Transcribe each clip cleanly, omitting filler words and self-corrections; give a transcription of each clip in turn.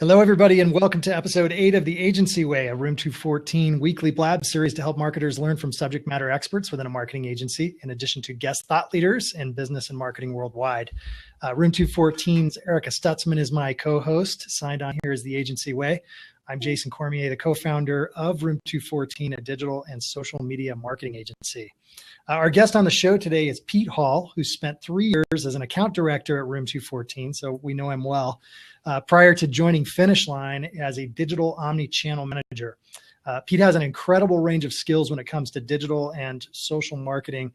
Hello, everybody, and welcome to episode 8 of The Agency Way, a Room 214 weekly blab series to help marketers learn from subject matter experts within a marketing agency, in addition to guest thought leaders in business and marketing worldwide. Room 214's Erica Stutzman is my co-host. Signed on here is The Agency Way. I'm Jason Cormier, the co-founder of Room 214, a digital and social media marketing agency. Our guest on the show today is Pete Hall, who spent 3 years as an account director at Room 214, so we know him well, prior to joining Finish Line as a digital omni-channel manager. Pete has an incredible range of skills when it comes to digital and social marketing.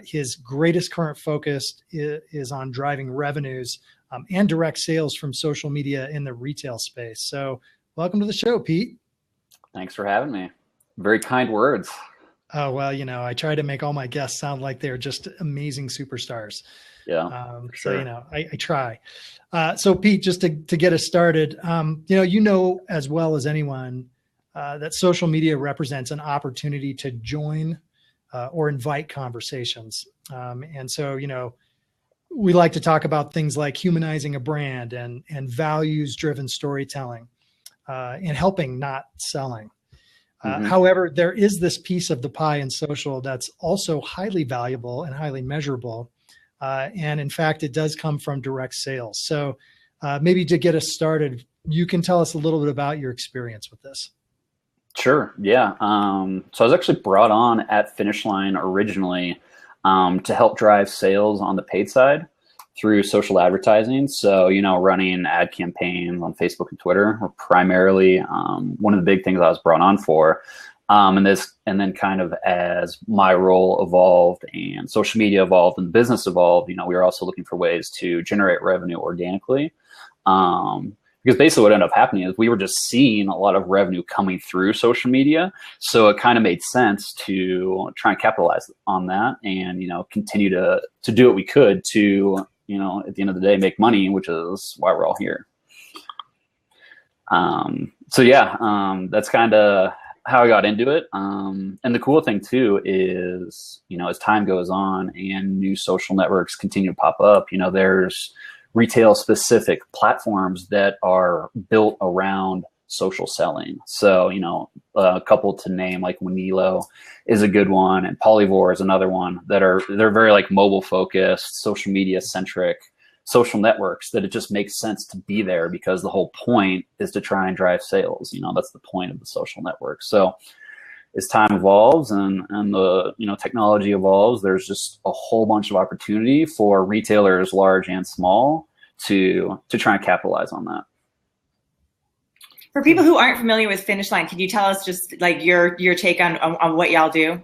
His greatest current focus is on driving revenues and direct sales from social media in the retail space. So welcome to the show, Pete. Thanks for having me. Very kind words. Oh, well, you know, I try to make all my guests sound like they're just amazing superstars. Yeah. So, you know, I try. So Pete, just to get us started, you know as well as anyone that social media represents an opportunity to join or invite conversations. And so, you know, we like to talk about things like humanizing a brand and values-driven storytelling and helping, not selling. However, there is this piece of the pie in social that's also highly valuable and highly measurable. And in fact, it does come from direct sales. So maybe to get us started, you can tell us a little bit about your experience with this. Sure. Yeah. So I was actually brought on at Finish Line originally to help drive sales on the paid side through social advertising. So, you know, running ad campaigns on Facebook and Twitter were primarily one of the big things I was brought on for. And then kind of as my role evolved and social media evolved and the business evolved, you know, we were also looking for ways to generate revenue organically. Because basically what ended up happening is we were just seeing a lot of revenue coming through social media. So it kind of made sense to try and capitalize on that and, you know, continue to do what we could to, you know, at the end of the day, make money, which is why we're all here. That's kind of how I got into it. And the cool thing too is, you know, as time goes on and new social networks continue to pop up, you know, there's retail specific platforms that are built around social selling. So, you know, a couple to name, like Wanilo is a good one, and Polyvore is another one they're very like mobile focused, social media centric social networks that it just makes sense to be there because the whole point is to try and drive sales. You know, that's the point of the social network. So as time evolves and the, you know, technology evolves, there's just a whole bunch of opportunity for retailers, large and small, to try and capitalize on that. For people who aren't familiar with Finish Line, can you tell us just like your take on what y'all do?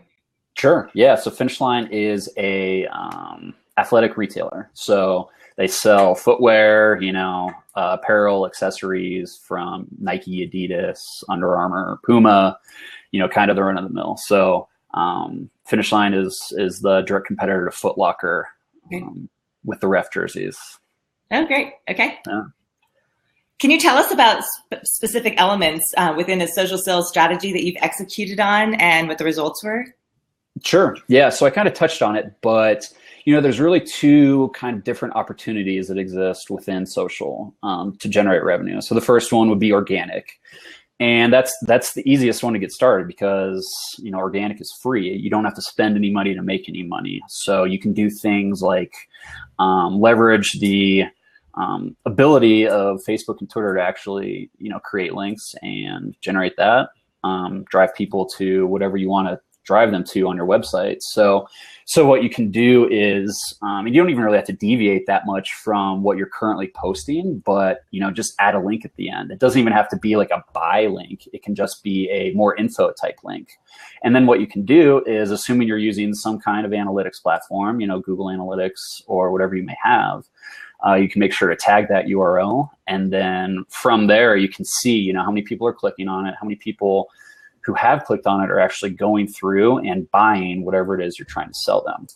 Sure. Yeah. So Finish Line is a athletic retailer. So they sell footwear, you know, apparel, accessories from Nike, Adidas, Under Armour, Puma, you know, kind of the run of the mill. So Finish Line is the direct competitor to Foot Locker with the ref jerseys. Oh, great. Okay. Yeah. Can you tell us about specific elements within a social sales strategy that you've executed on and what the results were? Sure. Yeah. So I kind of touched on it, but you know, there's really two kind of different opportunities that exist within social to generate revenue. So the first one would be organic. And that's the easiest one to get started because, you know, organic is free. You don't have to spend any money to make any money. So you can do things like leverage the ability of Facebook and Twitter to actually, you know, create links and generate that, drive people to whatever you want to drive them to on your website. So what you can do is, you don't even really have to deviate that much from what you're currently posting, but, you know, just add a link at the end. It doesn't even have to be like a buy link. It can just be a more info type link. And then what you can do is, assuming you're using some kind of analytics platform, you know, Google Analytics or whatever you may have, you can make sure to tag that URL. And then from there, you can see, you know, how many people are clicking on it, how many people who have clicked on it are actually going through and buying whatever it is you're trying to sell them.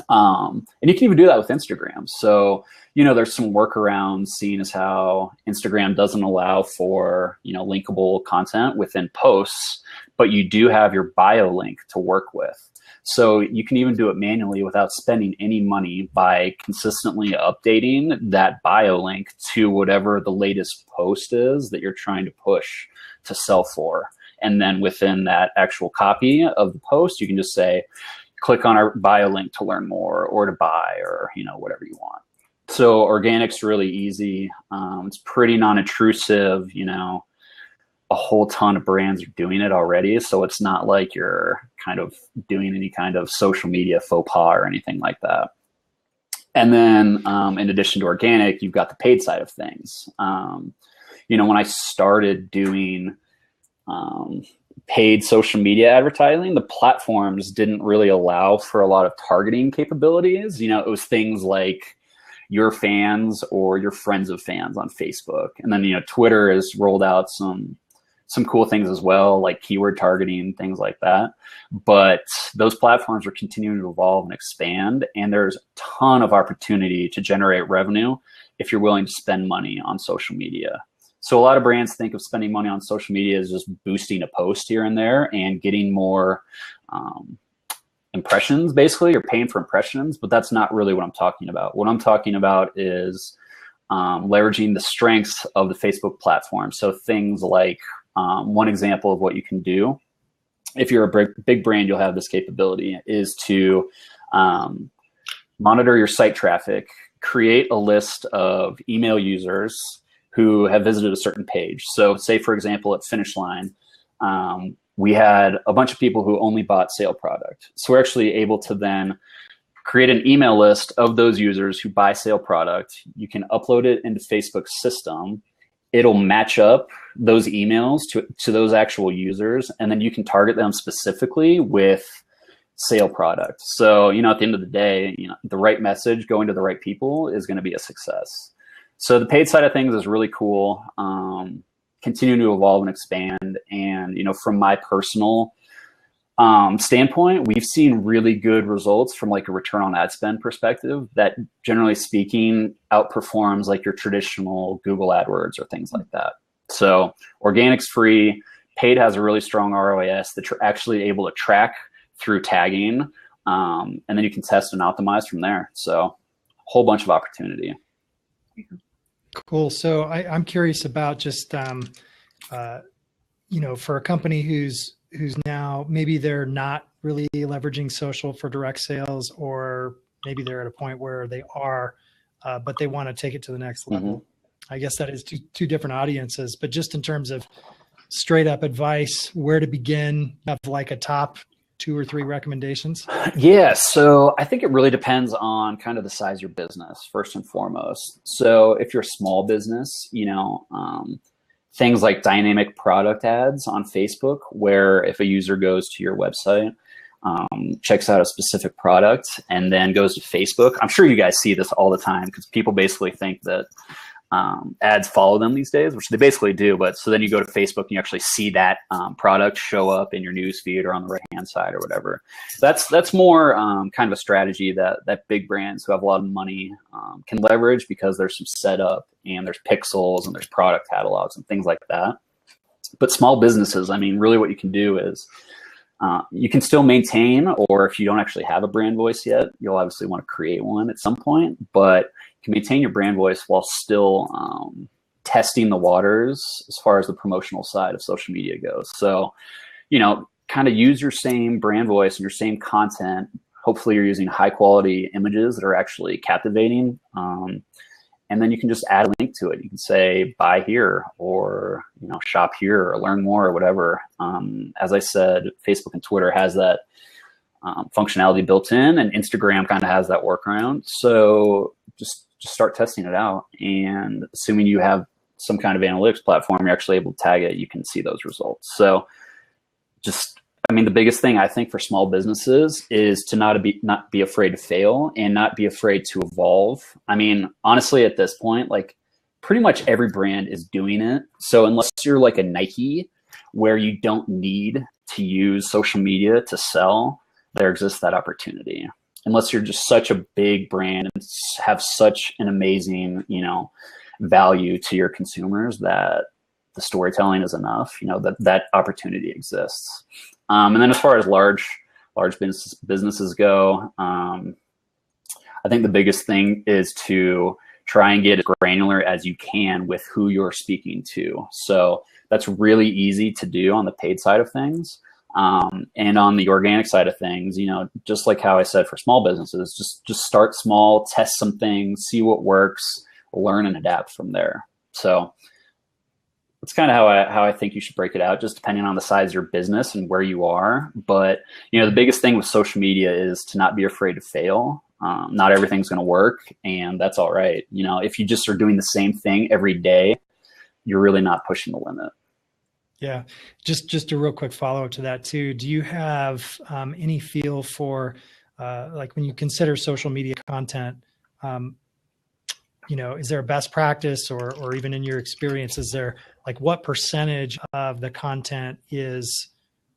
And you can even do that with Instagram. So, you know, there's some workarounds, seeing as how Instagram doesn't allow for, you know, linkable content within posts, but you do have your bio link to work with. So you can even do it manually without spending any money by consistently updating that bio link to whatever the latest post is that you're trying to push to sell for. And then within that actual copy of the post, you can just say, click on our bio link to learn more or to buy, or, whatever you want. So organic's really easy. It's pretty non-intrusive, a whole ton of brands are doing it already. So it's not like you're kind of doing any kind of social media faux pas or anything like that. And then in addition to organic, you've got the paid side of things. When I started doing paid social media advertising, the platforms didn't really allow for a lot of targeting capabilities. It was things like your fans or your friends of fans on Facebook. And then, Twitter has rolled out some cool things as well, like keyword targeting, things like that. But those platforms are continuing to evolve and expand, and there's a ton of opportunity to generate revenue if you're willing to spend money on social media. So a lot of brands think of spending money on social media as just boosting a post here and there and getting more impressions, basically, or paying for impressions, but that's not really what I'm talking about. What I'm talking about is leveraging the strengths of the Facebook platform. So things like one example of what you can do, if you're a big brand, you'll have this capability, is to monitor your site traffic, create a list of email users who have visited a certain page. So say, for example, at Finish Line, we had a bunch of people who only bought sale product. So we're actually able to then create an email list of those users who buy sale product. You can upload it into Facebook's system. It'll match up those emails to those actual users, and then you can target them specifically with sale product. So, at the end of the day, the right message going to the right people is going to be a success. So the paid side of things is really cool, continuing to evolve and expand. And, from my personal standpoint, we've seen really good results from like a return on ad spend perspective that, generally speaking, outperforms like your traditional Google AdWords or things like that. So organic's free, paid has a really strong ROAS that you're actually able to track through tagging, and then you can test and optimize from there. So a whole bunch of opportunity. Cool. So I'm curious about just, for a company who's now, maybe they're not really leveraging social for direct sales, or maybe they're at a point where they are, but they want to take it to the next level. Mm-hmm. I guess that is two different audiences, but just in terms of straight up advice, where to begin, have like a top 2 or 3 recommendations? Yeah. So I think it really depends on kind of the size of your business, first and foremost. So if you're a small business, things like dynamic product ads on Facebook, where if a user goes to your website, checks out a specific product, and then goes to Facebook. I'm sure you guys see this all the time because people basically think that ads follow them these days, which they basically do. But so then you go to Facebook and you actually see that product show up in your news feed or on the right-hand side or whatever. That's more kind of a strategy that big brands who have a lot of money can leverage, because there's some setup and there's pixels and there's product catalogs and things like that. But small businesses, really what you can do is you can still maintain, or if you don't actually have a brand voice yet, you'll obviously want to create one at some point, but you can maintain your brand voice while still testing the waters as far as the promotional side of social media goes. So, kind of use your same brand voice and your same content. Hopefully you're using high quality images that are actually captivating. And then you can just add a link to it. You can say, buy here, or, shop here, or learn more, or whatever. As I said, Facebook and Twitter has that functionality built in, and Instagram kind of has that workaround. So just start testing it out. And assuming you have some kind of analytics platform, you're actually able to tag it, you can see those results. So the biggest thing I think for small businesses is to not be afraid to fail and not be afraid to evolve. Honestly, at this point, like pretty much every brand is doing it. So unless you're like a Nike, where you don't need to use social media to sell, there exists that opportunity. Unless you're just such a big brand and have such an amazing, value to your consumers that the storytelling is enough, that opportunity exists. And then as far as large large businesses go. I think the biggest thing is to try and get as granular as you can with who you're speaking to. So that's really easy to do on the paid side of things. And on the organic side of things, you know, just like how I said for small businesses, just start small, test some things, see what works, learn and adapt from there. So that's kind of how I think you should break it out, just depending on the size of your business and where you are. But, you know, the biggest thing with social media is to not be afraid to fail. Not everything's going to work, and that's all right. You know, if you just are doing the same thing every day, you're really not pushing the limit. Yeah. Just a real quick follow-up to that too. Do you have any feel for like when you consider social media content, you know, is there a best practice or even in your experience, is there like what percentage of the content is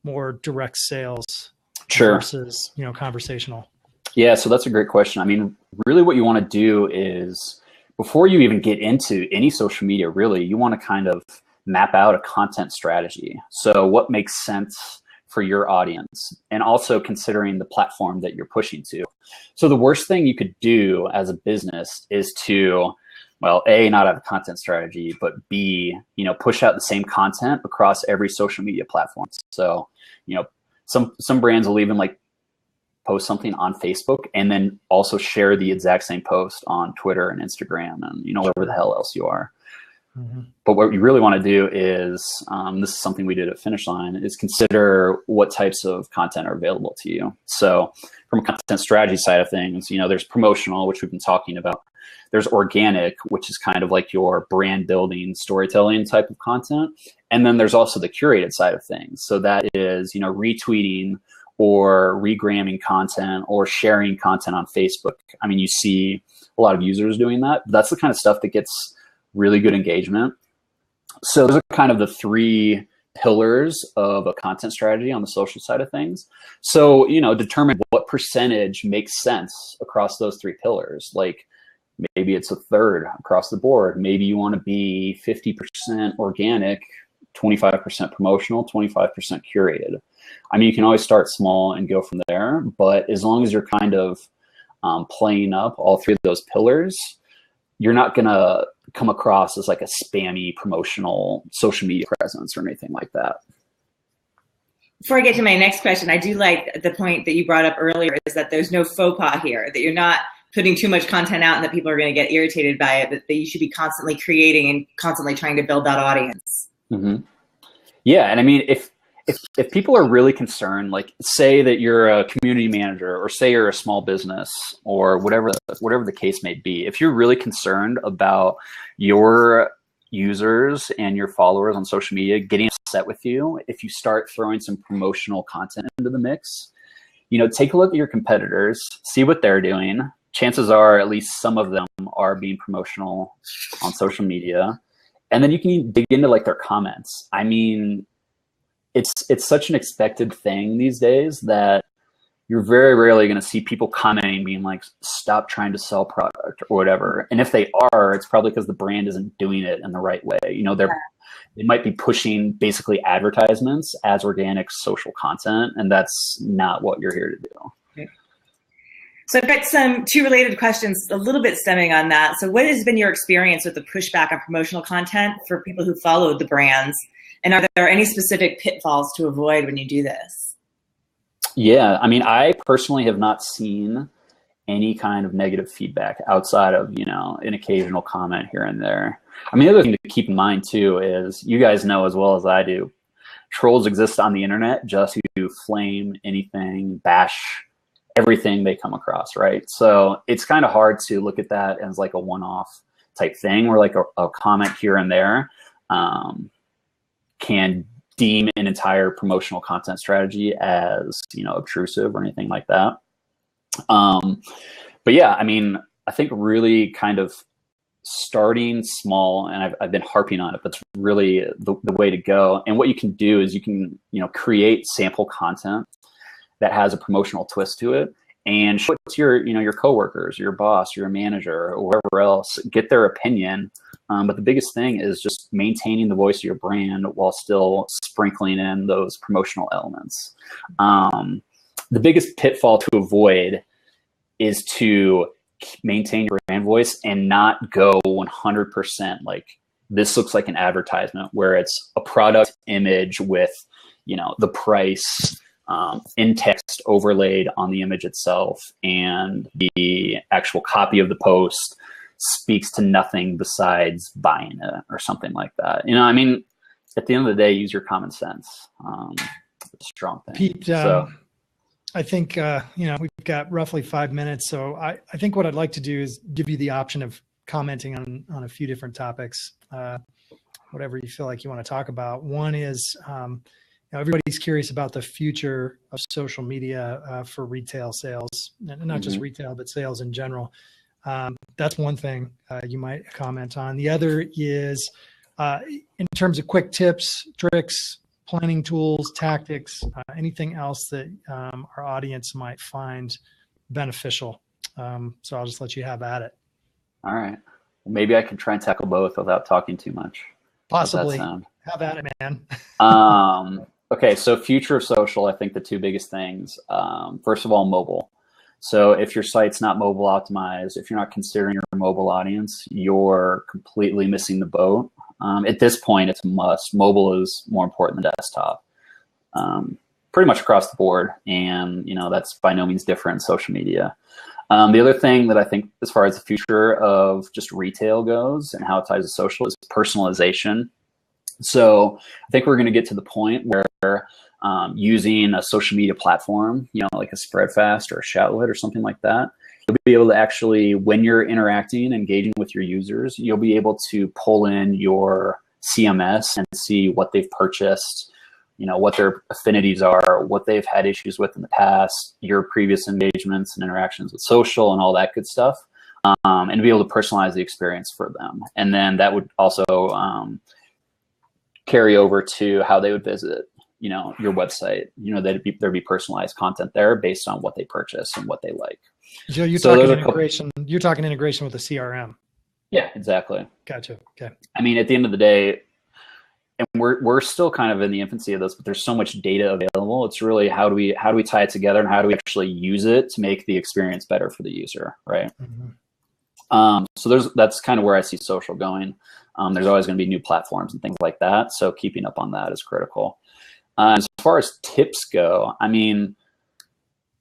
more direct sales versus, you know, conversational? Yeah, so that's a great question. I mean, really what you want to do is before you even get into any social media, really, you want to kind of map out a content strategy. So what makes sense for your audience, and also considering the platform that you're pushing to. So the worst thing you could do as a business is to, well, A, not have a content strategy, but B, you know, push out the same content across every social media platform. So, you know, some brands will even like post something on Facebook and then also share the exact same post on Twitter and Instagram and, you know, whatever the hell else you are. Mm-hmm. But what you really want to do is, this is something we did at Finish Line, is consider what types of content are available to you. So from a content strategy side of things, you know, there's promotional, which we've been talking about. There's organic, which is kind of like your brand building, storytelling type of content. And then there's also the curated side of things. So that is, you know, retweeting or regramming content or sharing content on Facebook. I mean, you see a lot of users doing that. But that's the kind of stuff that gets really good engagement. So those are kind of the three pillars of a content strategy on the social side of things. So, you know, determine what percentage makes sense across those three pillars. Like maybe it's a third across the board. Maybe you want to be 50% organic, 25% promotional, 25% curated. I mean, you can always start small and go from there, but as long as you're kind of playing up all three of those pillars, you're not going to come across as like a spammy promotional social media presence or anything like that. Before I get to my next question, I do like the point that you brought up earlier, is that there's no faux pas here, that you're not putting too much content out and that people are going to get irritated by it, that you should be constantly creating and constantly trying to build that audience. Mm-hmm. Yeah. And I mean, if people are really concerned, like say that you're a community manager or say you're a small business or whatever the case may be, if you're really concerned about your users and your followers on social media getting upset with you, if you start throwing some promotional content into the mix, you know, take a look at your competitors, see what they're doing. Chances are at least some of them are being promotional on social media. And then you can dig into like their comments. I mean, it's such an expected thing these days that you're very rarely going to see people commenting being like, stop trying to sell product or whatever. And if they are, it's probably because the brand isn't doing it in the right way. You know, they might be pushing basically advertisements as organic social content, and that's not what you're here to do. Okay. So I've got two related questions a little bit stemming on that. So what has been your experience with the pushback on promotional content for people who followed the brands? And are there any specific pitfalls to avoid when you do this? Yeah, I mean, I personally have not seen any kind of negative feedback outside of, you know, an occasional comment here and there. I mean, the other thing to keep in mind too is, you guys know as well as I do, trolls exist on the internet just to flame anything, bash everything they come across, right? So it's kind of hard to look at that as like a one-off type thing where like a comment here and there can deem an entire promotional content strategy as, you know, obtrusive or anything like that. But yeah, I mean, I think really kind of starting small, and I've been harping on it, but it's really the way to go. And what you can do is you can, you know, create sample content that has a promotional twist to it and show it to your, you know, your coworkers, your boss, your manager, or whoever else, get their opinion. But the biggest thing is just maintaining the voice of your brand while still sprinkling in those promotional elements. the biggest pitfall to avoid is to maintain your brand voice and not go 100% like this looks like an advertisement, where it's a product image with, the price in text overlaid on the image itself, and the actual copy of the post speaks to nothing besides buying it or something like that. At the end of the day, use your common sense. It's a strong thing. Pete, I think, we've got roughly 5 minutes. So I think what I'd like to do is give you the option of commenting on a few different topics, whatever you feel like you want to talk about. One is, everybody's curious about the future of social media for retail sales, and not just retail, but sales in general. That's one thing you might comment on. The other is in terms of quick tips, tricks, planning tools, tactics, anything else that our audience might find beneficial. So I'll just let you have at it. All right. Maybe I can try and tackle both without talking too much. Possibly. Have at it, man. Okay. So future of social, I think the two biggest things, first of all, mobile. So if your site's not mobile optimized, if you're not considering your mobile audience, you're completely missing the boat. At this point, it's a must. Mobile is more important than desktop, pretty much across the board. And, that's by no means different in social media. The other thing that I think as far as the future of just retail goes and how it ties to social is personalization. So I think we're going to get to the point where using a social media platform, like a Spreadfast or a Shoutlet or something like that, you'll be able to actually, when you're interacting, engaging with your users, you'll be able to pull in your CMS and see what they've purchased, what their affinities are, what they've had issues with in the past, your previous engagements and interactions with social and all that good stuff, and be able to personalize the experience for them. And then that would also carry over to how they would visit, your website. There'd be personalized content there based on what they purchase and what they like. Joe, you're talking integration. You're talking integration with the CRM. Yeah, exactly. Gotcha. Okay. At the end of the day, and we're still kind of in the infancy of this, but there's so much data available. It's really how do we tie it together, and how do we actually use it to make the experience better for the user, right? So that's kind of where I see social going. There's always going to be new platforms and things like that. So keeping up on that is critical. As far as tips go,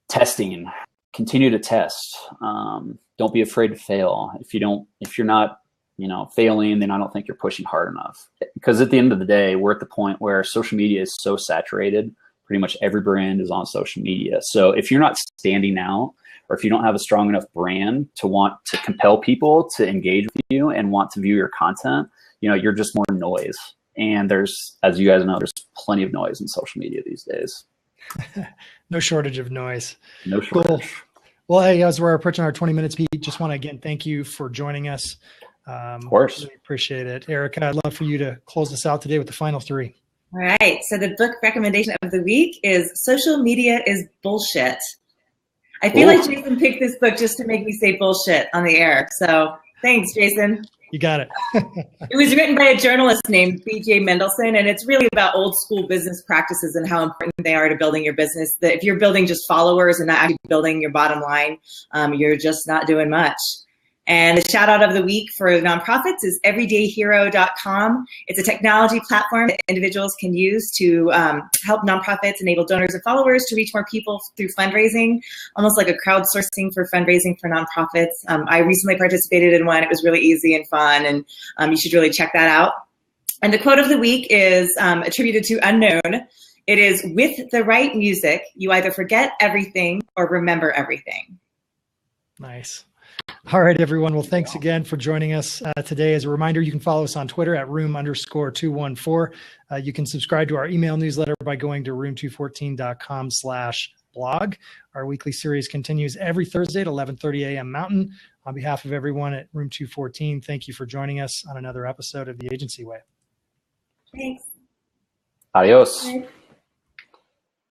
testing, continue to test. Don't be afraid to fail. If you're not, failing, then I don't think you're pushing hard enough. Because at the end of the day, we're at the point where social media is so saturated. Pretty much every brand is on social media. So if you're not standing out, or if you don't have a strong enough brand to want to compel people to engage with you and want to view your content, you're just more noise. And there's, as you guys know, there's plenty of noise in social media these days. No shortage of noise. No shortage. Cool. Well, hey, as we're approaching our 20 minutes, Pete, just want to again thank you for joining us. Of course. Really appreciate it. Erica, I'd love for you to close us out today with the final three. All right. So the book recommendation of the week is Social Media is Bullshit. I feel like Jason picked this book just to make me say bullshit on the air. So thanks, Jason. You got it. It was written by a journalist named B.J. Mendelsohn, and it's really about old school business practices and how important they are to building your business. That if you're building just followers and not actually building your bottom line, you're just not doing much. And the shout out of the week for nonprofits is everydayhero.com. It's a technology platform that individuals can use to help nonprofits enable donors and followers to reach more people through fundraising, almost like a crowdsourcing for fundraising for nonprofits. I recently participated in one. It was really easy and fun, and you should really check that out. And the quote of the week is attributed to Unknown. It is, with the right music, you either forget everything or remember everything. Nice. All right, everyone. Well, thanks again for joining us today. As a reminder, you can follow us on Twitter at room_214. You can subscribe to our email newsletter by going to room214.com/blog. Our weekly series continues every Thursday at 11:30 a.m. Mountain. On behalf of everyone at Room 214, thank you for joining us on another episode of The Agency Way. Thanks. Adios. Bye.